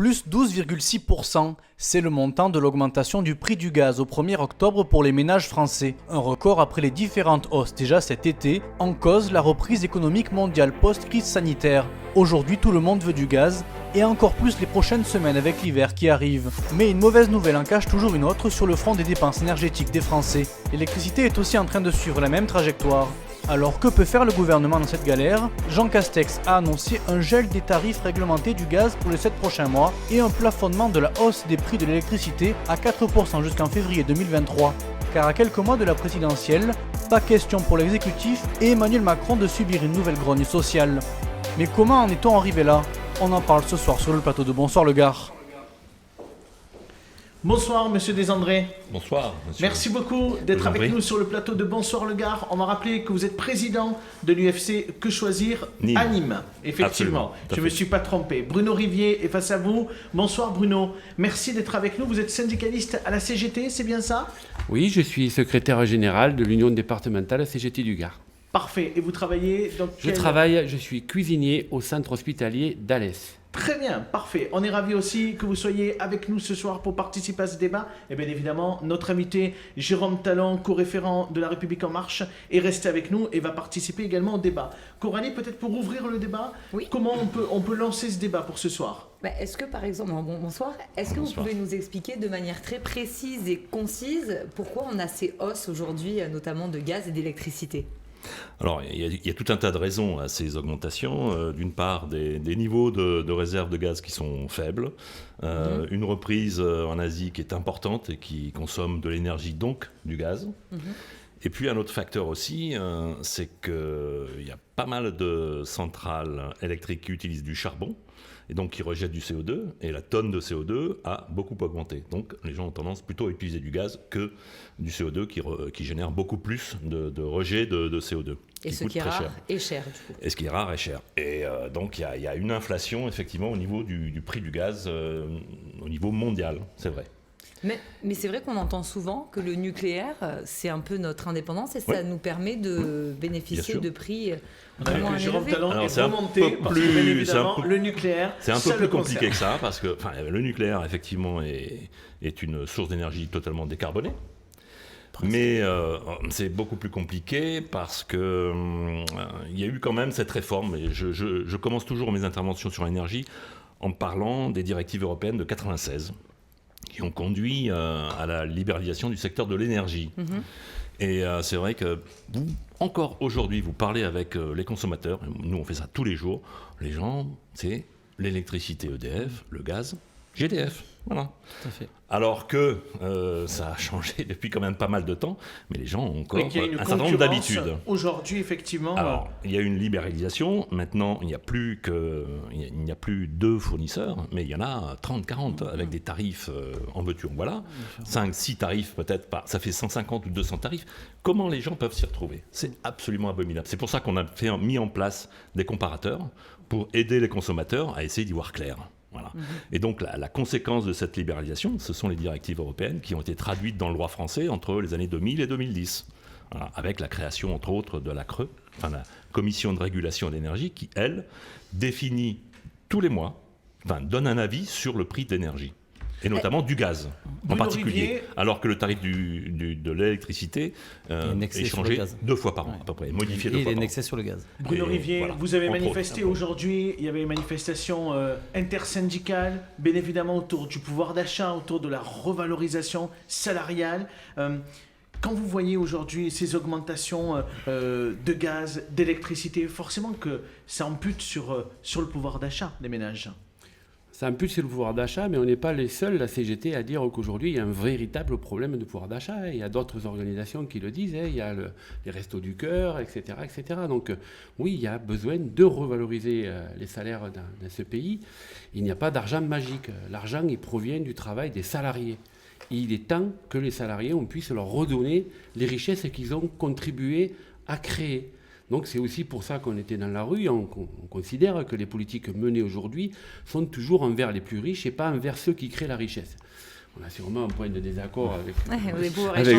Plus 12,6%, c'est le montant de l'augmentation du prix du gaz au 1er octobre pour les ménages français. Un record après les différentes hausses déjà cet été, en cause la reprise économique mondiale post-crise sanitaire. Aujourd'hui tout le monde veut du gaz, et encore plus les prochaines semaines avec l'hiver qui arrive. Mais une mauvaise nouvelle en cache toujours une autre sur le front des dépenses énergétiques des Français. L'électricité est aussi en train de suivre la même trajectoire. Alors que peut faire le gouvernement dans cette galère? Jean Castex a annoncé un gel des tarifs réglementés du gaz pour les 7 prochains mois et un plafonnement de la hausse des prix de l'électricité à 4% jusqu'en février 2023. Car à quelques mois de la présidentielle, pas question pour l'exécutif et Emmanuel Macron de subir une nouvelle grogne sociale. Mais comment en est-on arrivé là? On en parle ce soir sur le plateau de Bonsoir le Gard. Bonsoir Monsieur Desandré. Bonsoir. Monsieur. Merci beaucoup d'être avec nous sur le plateau de Bonsoir le Gard. On m'a rappelé que vous êtes président de l'UFC Que Choisir à Nîmes. Effectivement, je ne me suis pas trompé. Bruno Rivier est face à vous. Bonsoir Bruno. Merci d'être avec nous. Vous êtes syndicaliste à la CGT, c'est bien ça? Oui, je suis secrétaire général de l'Union départementale CGT du Gard. Parfait. Et vous travaillez dans quel... Je suis cuisinier au centre hospitalier d'Alès. Très bien, parfait. On est ravis aussi que vous soyez avec nous ce soir pour participer à ce débat. Et bien évidemment, notre invité Jérôme Talon, co-référent de La République En Marche, est resté avec nous et va participer également au débat. Coralie, peut-être pour ouvrir le débat, oui. Comment on peut lancer ce débat pour ce soir? Est-ce que par exemple, bonsoir, est-ce que vous pouvez nous expliquer de manière très précise et concise pourquoi on a ces hausses aujourd'hui, notamment de gaz et d'électricité? Alors, il y a tout un tas de raisons à ces augmentations. D'une part, des niveaux de réserve de gaz qui sont faibles, une reprise en Asie qui est importante et qui consomme de l'énergie, donc du gaz. Et puis un autre facteur aussi, c'est qu'il y a pas mal de centrales électriques qui utilisent du charbon, et donc qui rejettent du CO2, et la tonne de CO2 a beaucoup augmenté. Donc les gens ont tendance plutôt à utiliser du gaz que du CO2 qui génère beaucoup plus de rejet de CO2. Et ce qui est rare et cher, du coup. Et ce qui est rare et cher. Et donc il y a une inflation, effectivement, au niveau du prix du gaz, au niveau mondial, c'est vrai. Mais c'est vrai qu'on entend souvent que le nucléaire, c'est un peu notre indépendance et ça nous permet de bénéficier de prix moins Jérôme élevés. Talon est remonté parce que, bien évidemment, le nucléaire, c'est un peu plus compliqué que ça, parce que le nucléaire, effectivement, est une source d'énergie totalement décarbonée. Mais c'est beaucoup plus compliqué parce que il y a eu quand même cette réforme. Et je commence toujours mes interventions sur l'énergie en parlant des directives européennes de 96. Qui ont conduit à la libéralisation du secteur de l'énergie. Et c'est vrai que encore aujourd'hui, vous parlez avec les consommateurs, nous on fait ça tous les jours, les gens, c'est l'électricité EDF, le gaz GDF. Voilà. Tout à fait. Alors que ça a changé depuis quand même pas mal de temps, mais les gens ont encore un certain nombre d'habitudes. Aujourd'hui, effectivement. Alors, il y a une libéralisation. Maintenant, il n'y a plus deux fournisseurs, mais il y en a 30, 40 avec des tarifs en veux-tu, en voilà. 5, 6 tarifs peut-être, ça fait 150 ou 200 tarifs. Comment les gens peuvent s'y retrouver? C'est absolument abominable. C'est pour ça qu'on a mis en place des comparateurs pour aider les consommateurs à essayer d'y voir clair. Voilà. Et donc la conséquence de cette libéralisation, ce sont les directives européennes qui ont été traduites dans le droit français entre les années 2000 et 2010, voilà, avec la création entre autres de la CRE, la Commission de régulation de l'énergie, qui elle définit tous les mois, donne un avis sur le prix de l'énergie. Et notamment du gaz, en particulier. Rivier, alors que le tarif de l'électricité est changé 2 fois par an, à peu près, modifié 2 fois par an. Et l'indexé sur le gaz. Bruno Rivier, voilà, vous avez manifesté aujourd'hui, il y avait une manifestation intersyndicale, bien évidemment autour du pouvoir d'achat, autour de la revalorisation salariale. Quand vous voyez aujourd'hui ces augmentations de gaz, d'électricité, forcément que ça ampute sur le pouvoir d'achat des ménages. Ça impulse le pouvoir d'achat, mais on n'est pas les seuls, la CGT, à dire qu'aujourd'hui, il y a un véritable problème de pouvoir d'achat. Il y a d'autres organisations qui le disent. Il y a les Restos du Cœur, etc., etc. Donc, oui, il y a besoin de revaloriser les salaires dans ce pays. Il n'y a pas d'argent magique. L'argent, il provient du travail des salariés. Et il est temps que les salariés, on puisse leur redonner les richesses qu'ils ont contribué à créer. Donc c'est aussi pour ça qu'on était dans la rue. On considère que les politiques menées aujourd'hui sont toujours envers les plus riches et pas envers ceux qui créent la richesse. On a sûrement un point de désaccord avec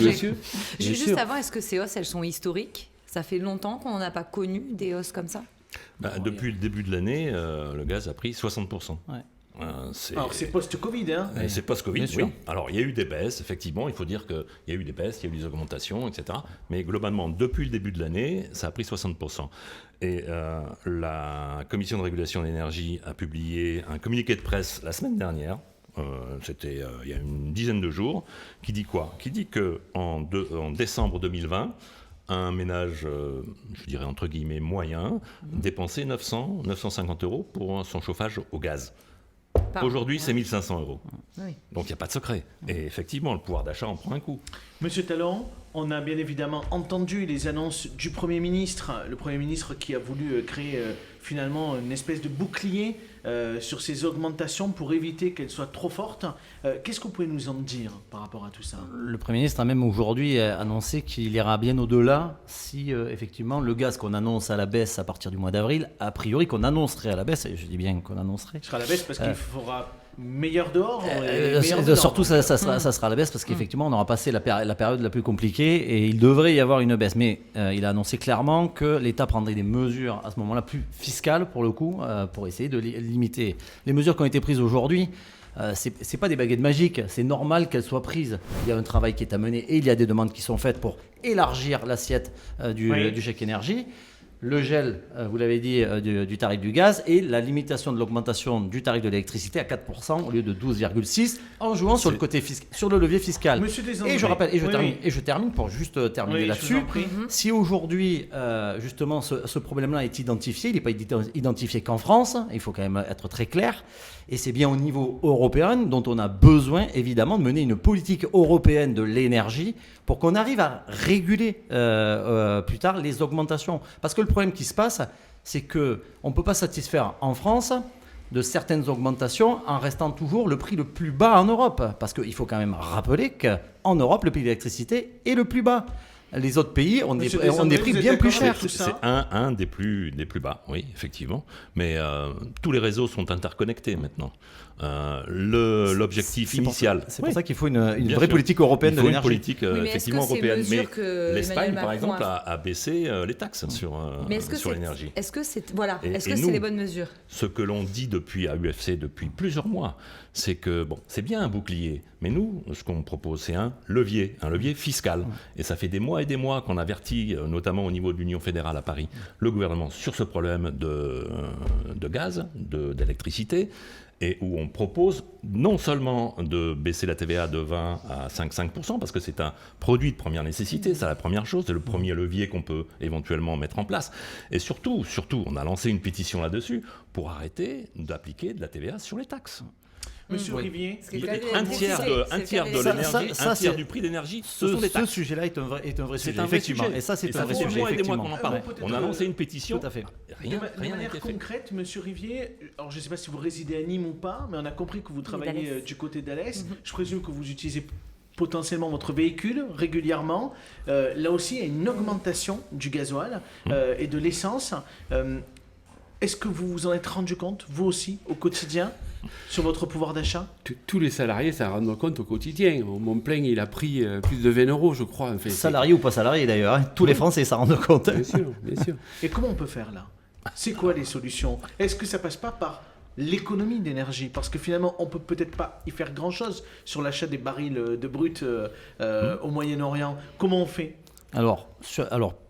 monsieur. Juste avant, est-ce que ces hausses, elles sont historiques? Ça fait longtemps qu'on n'a pas connu des hausses comme ça? Depuis le début de l'année, le gaz a pris 60%. Ouais. Alors c'est post-Covid, hein. C'est post-Covid, Bien sûr. oui. Alors il y a eu des baisses, effectivement, il faut dire qu'il y a eu des baisses, il y a eu des augmentations, etc. Mais globalement, depuis le début de l'année, ça a pris 60%. Et la Commission de régulation de l'énergie a publié un communiqué de presse la semaine dernière, c'était il y a une dizaine de jours, qui dit quoi ? Qui dit qu'en décembre 2020, un ménage, je dirais entre guillemets moyen, dépensait 950 € pour son chauffage au gaz. Aujourd'hui, c'est 1 500 €. Oui. Donc, il n'y a pas de secret. Et effectivement, le pouvoir d'achat en prend un coup. Monsieur Talon, on a bien évidemment entendu les annonces du Premier ministre, le Premier ministre qui a voulu créer finalement une espèce de bouclier sur ces augmentations pour éviter qu'elles soient trop fortes. Qu'est-ce que vous pouvez nous en dire par rapport à tout ça ? Le Premier ministre a même aujourd'hui annoncé qu'il ira bien au-delà si effectivement le gaz qu'on annonce à la baisse à partir du mois d'avril, a priori qu'on annoncerait à la baisse, et je dis bien qu'on annoncerait. Ce sera à la baisse parce qu'il faudra meilleur dehors et meilleur dedans. Surtout ça sera à la baisse parce qu'effectivement on aura passé la période la plus compliquée et il devrait y avoir une baisse. Mais il a annoncé clairement que l'État prendrait des mesures à ce moment-là plus fiscales pour le coup pour essayer de limiter. Les mesures qui ont été prises aujourd'hui, c'est pas des baguettes magiques, c'est normal qu'elles soient prises. Il y a un travail qui est à mener et il y a des demandes qui sont faites pour élargir l'assiette du chèque énergie. Le gel, vous l'avez dit, du tarif du gaz et la limitation de l'augmentation du tarif de l'électricité à 4% au lieu de 12,6% en jouant sur le côté sur le levier fiscal. Monsieur Desandré. Et je rappelle, Oui. je termine pour juste terminer Oui, là-dessus. je vous en prie. Si aujourd'hui, justement, ce problème-là est identifié, il n'est pas identifié qu'en France, il faut quand même être très clair, et c'est bien au niveau européen dont on a besoin, évidemment, de mener une politique européenne de l'énergie pour qu'on arrive à réguler plus tard les augmentations. Parce que le problème qui se passe, c'est qu'on ne peut pas satisfaire en France de certaines augmentations en restant toujours le prix le plus bas en Europe. Parce qu'il faut quand même rappeler qu'en Europe, le prix de l'électricité est le plus bas. Les autres pays ont des prix bien plus chers. C'est un des plus bas, oui, effectivement. Mais tous les réseaux sont interconnectés maintenant. L'objectif initial... C'est pour ça qu'il faut une vraie politique européenne de l'énergie. Il faut une politique effectivement européenne. Mais l'Espagne, par Macron exemple, a baissé les taxes sur l'énergie. Est-ce que c'est les bonnes mesures ? Ce que l'on dit à UFC depuis plusieurs mois, c'est que c'est bien un bouclier, mais nous, ce qu'on propose, c'est un levier fiscal. Et ça fait des mois et des mois qu'on avertit, notamment au niveau de l'Union fédérale à Paris, le gouvernement sur ce problème de gaz, d'électricité, et où on propose non seulement de baisser la TVA de 20 à 5%, parce que c'est un produit de première nécessité, c'est la première chose, c'est le premier levier qu'on peut éventuellement mettre en place. Et surtout, on a lancé une pétition là-dessus pour arrêter d'appliquer de la TVA sur les taxes. Monsieur Rivier, un tiers de l'énergie, un tiers du prix d'énergie, ce sont des taxes. Ce sujet-là est un vrai sujet, C'est un vrai effectivement. sujet. Et ça, c'est un vrai fait sujet, mois et des mois effectivement. qu'on en parle. On a lancé une pétition. Tout à fait. Rien de n'a manière été fait. concrète, Monsieur Rivier, alors je ne sais pas si vous résidez à Nîmes ou pas, mais on a compris que vous travaillez du côté d'Alès. Je présume que vous utilisez potentiellement votre véhicule régulièrement. Là aussi, il y a une augmentation du gasoil et de l'essence. Est-ce que vous vous en êtes rendu compte, vous aussi, au quotidien, sur votre pouvoir d'achat ? Tous les salariés s'en rendent compte au quotidien. Mon plein, il a pris plus de 20 €, je crois. Enfin, salariés ou pas salariés d'ailleurs, hein. Tous les Français s'en rendent compte. Bien sûr, bien sûr. Et comment on peut faire là ? C'est quoi les solutions ? Est-ce que ça passe pas par l'économie d'énergie ? Parce que finalement, on peut peut-être pas y faire grand-chose sur l'achat des barils de brut au Moyen-Orient. Comment on fait ? Alors,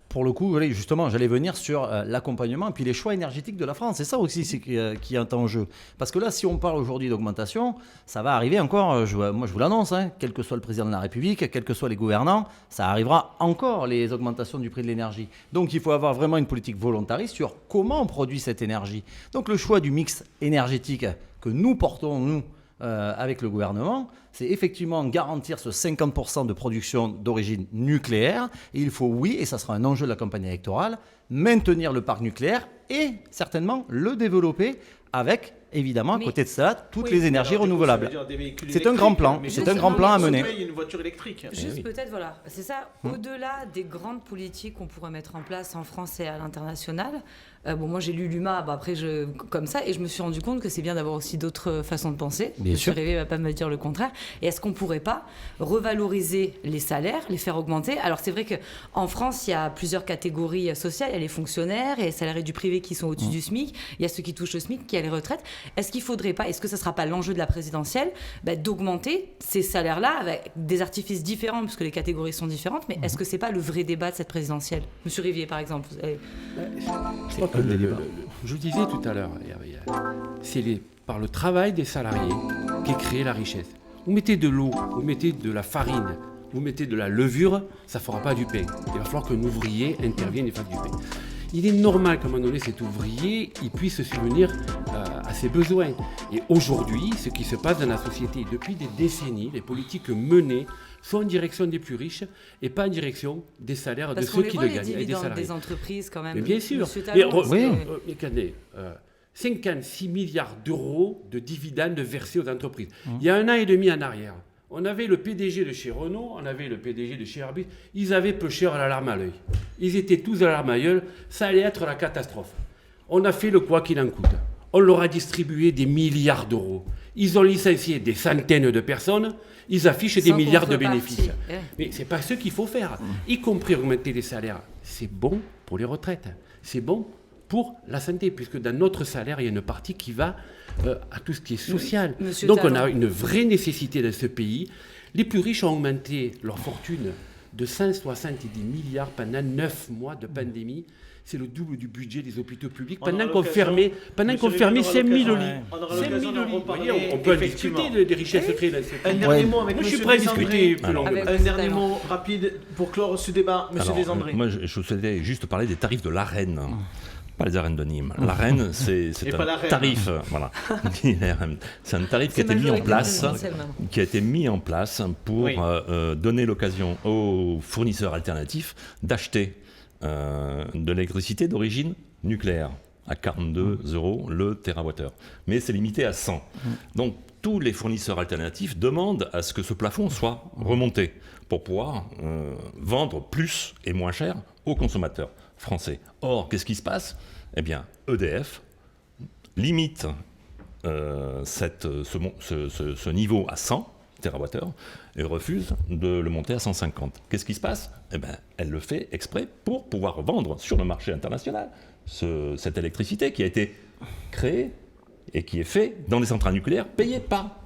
pour le coup, justement, j'allais venir sur l'accompagnement et puis les choix énergétiques de la France. C'est ça aussi qui est en jeu. Parce que là, si on parle aujourd'hui d'augmentation, ça va arriver encore, moi je vous l'annonce, hein, quel que soit le président de la République, quels que soient les gouvernants, ça arrivera encore les augmentations du prix de l'énergie. Donc il faut avoir vraiment une politique volontariste sur comment on produit cette énergie. Donc le choix du mix énergétique que nous portons, nous, avec le gouvernement, c'est effectivement garantir ce 50% de production d'origine nucléaire. Et il faut, et ça sera un enjeu de la campagne électorale, maintenir le parc nucléaire et certainement le développer avec, évidemment, à côté de ça, toutes les énergies renouvelables. C'est un grand plan, c'est un grand plan à mener. Il y a une voiture électrique. Juste peut-être, voilà, c'est ça, au-delà des grandes politiques qu'on pourrait mettre en place en France et à l'international, moi j'ai lu l'UMA, comme ça, et je me suis rendu compte que c'est bien d'avoir aussi d'autres façons de penser. Monsieur Rivet ne va pas me dire le contraire. Et est-ce qu'on ne pourrait pas revaloriser les salaires, les faire augmenter? Alors c'est vrai qu'en France, il y a plusieurs catégories sociales. Il y a les fonctionnaires et les salariés du privé qui sont au-dessus du SMIC. Il y a ceux qui touchent le SMIC, qui a les retraites. Est-ce qu'il faudrait pas, est-ce que ça ne sera pas l'enjeu de la présidentielle, d'augmenter ces salaires-là avec des artifices différents, parce que les catégories sont différentes, mais est-ce que ce n'est pas le vrai débat de cette présidentielle? Monsieur Rivier, par exemple. Je crois que je vous disais tout à l'heure, c'est par le travail des salariés qu'est créée la richesse. Vous mettez de l'eau, vous mettez de la farine, vous mettez de la levure, ça ne fera pas du pain. Il va falloir qu'un ouvrier intervienne et fasse du pain. Il est normal qu'à un moment donné, cet ouvrier il puisse subvenir à ses besoins. Et aujourd'hui, ce qui se passe dans la société, depuis des décennies, les politiques menées sont en direction des plus riches et pas en direction des salaires de ceux qui le gagnent. Et des salariés. Des entreprises quand même. Mais bien sûr. Mais 56 milliards d'euros de dividendes versés aux entreprises. Il y a 1 an et demi en arrière, on avait le PDG de chez Renault, on avait le PDG de chez Airbus, ils avaient Peucheur à la larme à l'œil. Ils étaient tous à la larme à l'œil, ça allait être la catastrophe. On a fait le quoi qu'il en coûte. On leur a distribué des milliards d'euros. Ils ont licencié des centaines de personnes, ils affichent des milliards de bénéfices. Mais ce n'est pas ce qu'il faut faire, y compris augmenter les salaires. C'est bon pour les retraites, c'est bon pour la santé, puisque dans notre salaire, il y a une partie qui va à tout ce qui est social. Donc on a une vraie nécessité dans ce pays. Les plus riches ont augmenté leur fortune de 170 milliards pendant 9 mois de pandémie. C'est le double du budget des hôpitaux publics. Pendant qu'on fermait 5 000 lits. On peut discuter des richesses créées dans ce pays. Un dernier mot avec je suis prêt à discuter plus longuement. Un dernier mot rapide pour clore ce débat, monsieur Desandré. Moi, je souhaitais juste parler des tarifs de l'AREN. Pas les arènes de Nîmes. L'AREN, c'est un tarif. Voilà. C'est un tarif qui a été mis en place pour donner l'occasion aux fournisseurs alternatifs d'acheter de l'électricité d'origine nucléaire à 42 € le térawattheure. Mais c'est limité à 100. Donc tous les fournisseurs alternatifs demandent à ce que ce plafond soit remonté pour pouvoir vendre plus et moins cher aux consommateurs français. Or, qu'est-ce qui se passe? Eh bien, EDF limite ce niveau à 100 TWh et refuse de le monter à 150. Qu'est-ce qui se passe? Eh bien, elle le fait exprès pour pouvoir vendre sur le marché international cette électricité qui a été créée et qui est faite dans les centrales nucléaires payées par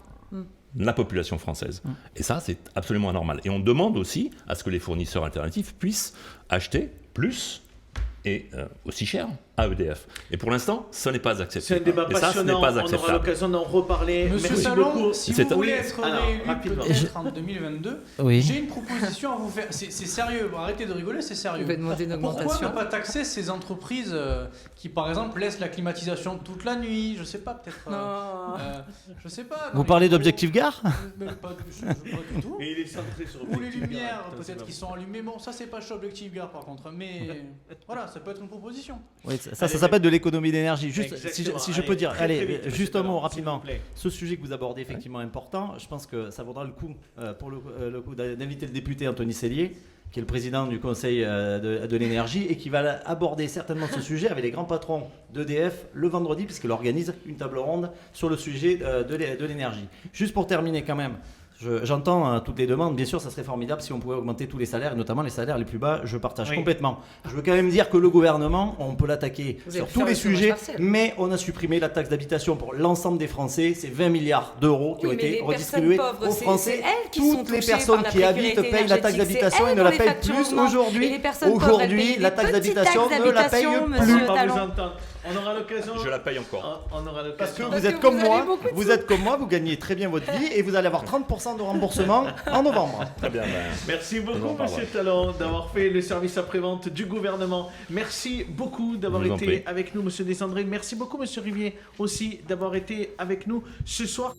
la population française. Et ça, c'est absolument anormal. Et on demande aussi à ce que les fournisseurs alternatifs puissent acheter plus et aussi cher à EDF. Et pour l'instant, ce n'est pas acceptable. C'est un débat passionnant, on aura l'occasion d'en reparler. Monsieur Salon, si vous voulez être réélu peut-être en 2022, j'ai une proposition à vous faire. C'est sérieux, arrêtez de rigoler, c'est sérieux. Pourquoi ne pas taxer ces entreprises qui, par exemple, laissent la climatisation toute la nuit? Je sais pas, peut-être... je sais pas. Vous parlez d'Objectif Gare? Pas du tout. Et il est centré sur Ou les lumières, peut-être, qui sont allumées. Bon, ça, c'est pas chez Objectif Gare, par contre. Mais voilà, ça peut être une proposition. Oui, ça s'appelle de l'économie d'énergie. Juste, si je peux dire, allez, juste un mot rapidement. Ce sujet que vous abordez effectivement important, je pense que ça vaudra le coup pour le coup d'inviter le député Anthony Sellier, qui est le président du Conseil de l'énergie et qui va aborder certainement ce sujet avec les grands patrons d'EDF le vendredi, puisqu'il organise une table ronde sur le sujet de l'énergie. Juste pour terminer quand même. J'entends toutes les demandes. Bien sûr, ça serait formidable si on pouvait augmenter tous les salaires, et notamment les salaires les plus bas. Je partage complètement. Je veux quand même dire que le gouvernement, on peut l'attaquer sur tous les sujets, mais on a supprimé la taxe d'habitation pour l'ensemble des Français. C'est 20 milliards d'euros qui ont été redistribués aux Français. Toutes les personnes qui habitent payent la taxe d'habitation et ne la payent plus aujourd'hui. Aujourd'hui, la taxe d'habitation ne la paye plus. On aura l'occasion. Je la paye encore. On aura l'occasion. Parce que vous êtes comme moi, vous gagnez très bien votre vie et vous allez avoir 30% de remboursement en novembre. Très bien. Merci beaucoup, Monsieur Talon, d'avoir fait le service après-vente du gouvernement. Merci beaucoup d'avoir été avec nous, Monsieur Desandré. Merci beaucoup, Monsieur Rivier, aussi d'avoir été avec nous ce soir.